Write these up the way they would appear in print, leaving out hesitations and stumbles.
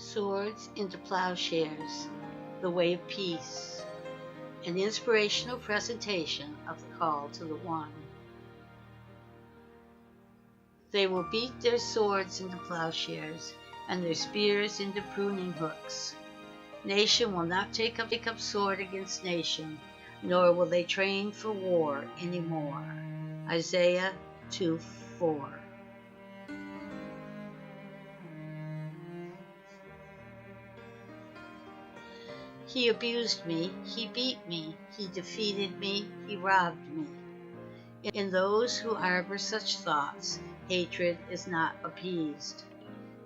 Swords into Plowshares, the Way of Peace, an inspirational presentation of the call to the One. They will beat their swords into plowshares and their spears into pruning hooks. Nation will not take up sword against nation, nor will they train for war anymore. Isaiah 2:4. He abused me, he beat me, he defeated me, he robbed me. In those who harbor such thoughts, hatred is not appeased.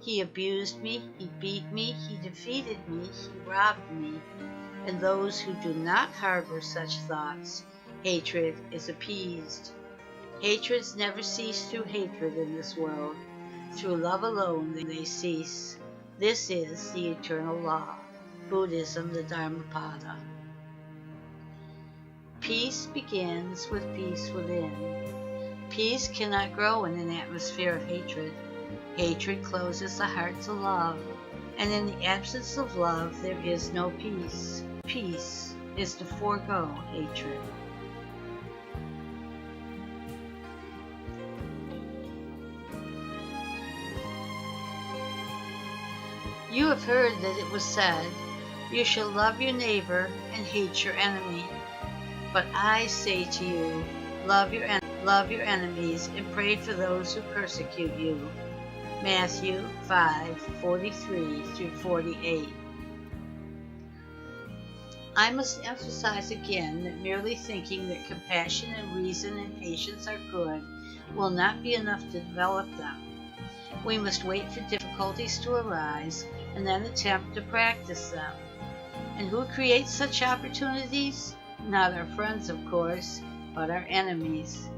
He abused me, he beat me, he defeated me, he robbed me. In those who do not harbor such thoughts, hatred is appeased. Hatreds never cease through hatred in this world. Through love alone they cease. This is the eternal law. Buddhism, the Dhammapada. Peace begins with peace within. Peace cannot grow in an atmosphere of hatred. Hatred closes the heart to love, and in the absence of love there is no peace. Peace is to forego hatred. You have heard that it was said, "You shall love your neighbor and hate your enemy." But I say to you, love your enemies and pray for those who persecute you. Matthew 5:43-48. I must emphasize again that merely thinking that compassion and reason and patience are good will not be enough to develop them. We must wait for difficulties to arise and then attempt to practice them. And who creates such opportunities? Not our friends, of course, but our enemies.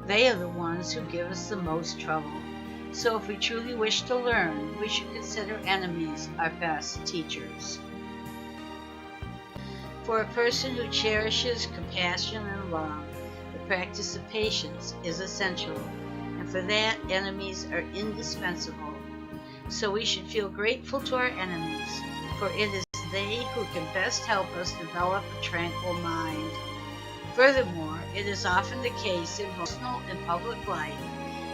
They are the ones who give us the most trouble. So if we truly wish to learn, we should consider enemies our best teachers. For a person who cherishes compassion and love, the practice of patience is essential, and for that, enemies are indispensable. So we should feel grateful to our enemies, for it is they who can best help us develop a tranquil mind. Furthermore, it is often the case in personal and public life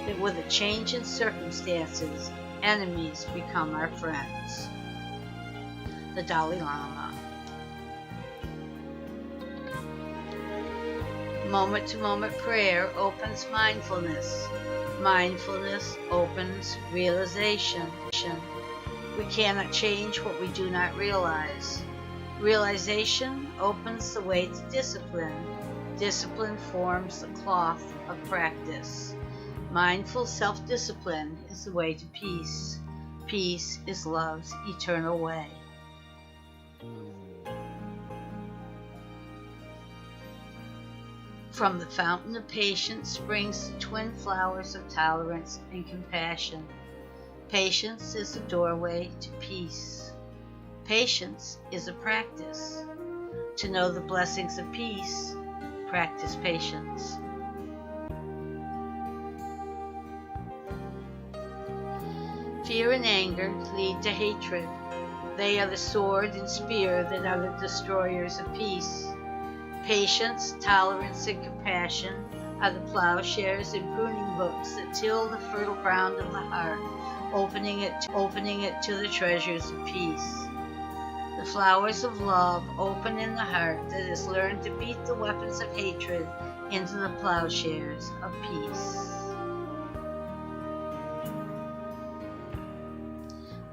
that with a change in circumstances, enemies become our friends. The Dalai Lama. Moment-to-moment prayer opens mindfulness. Mindfulness opens realization. We cannot change what we do not realize. Realization opens the way to discipline. Discipline forms the cloth of practice. Mindful self-discipline is the way to peace. Peace is love's eternal way. From the fountain of patience springs the twin flowers of tolerance and compassion. Patience is the doorway to peace. Patience is a practice. To know the blessings of peace, practice patience. Fear and anger lead to hatred. They are the sword and spear that are the destroyers of peace. Patience, tolerance, and compassion are the plowshares and pruning hooks that till the fertile ground of the heart, opening it to the treasures of peace. The flowers of love open in the heart that has learned to beat the weapons of hatred into the plowshares of peace.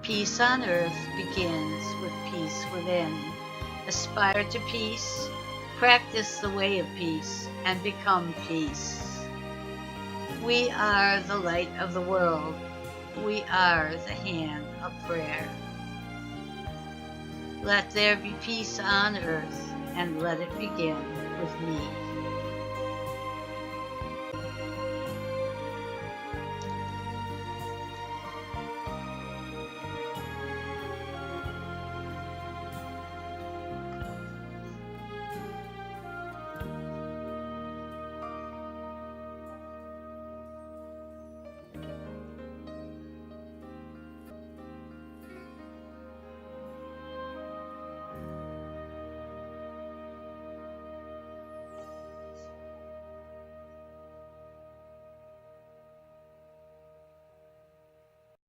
Peace on earth begins with peace within. Aspire to peace, practice the way of peace, and become peace. We are the light of the world. We are the hand of prayer. Let there be peace on earth, and let it begin with me.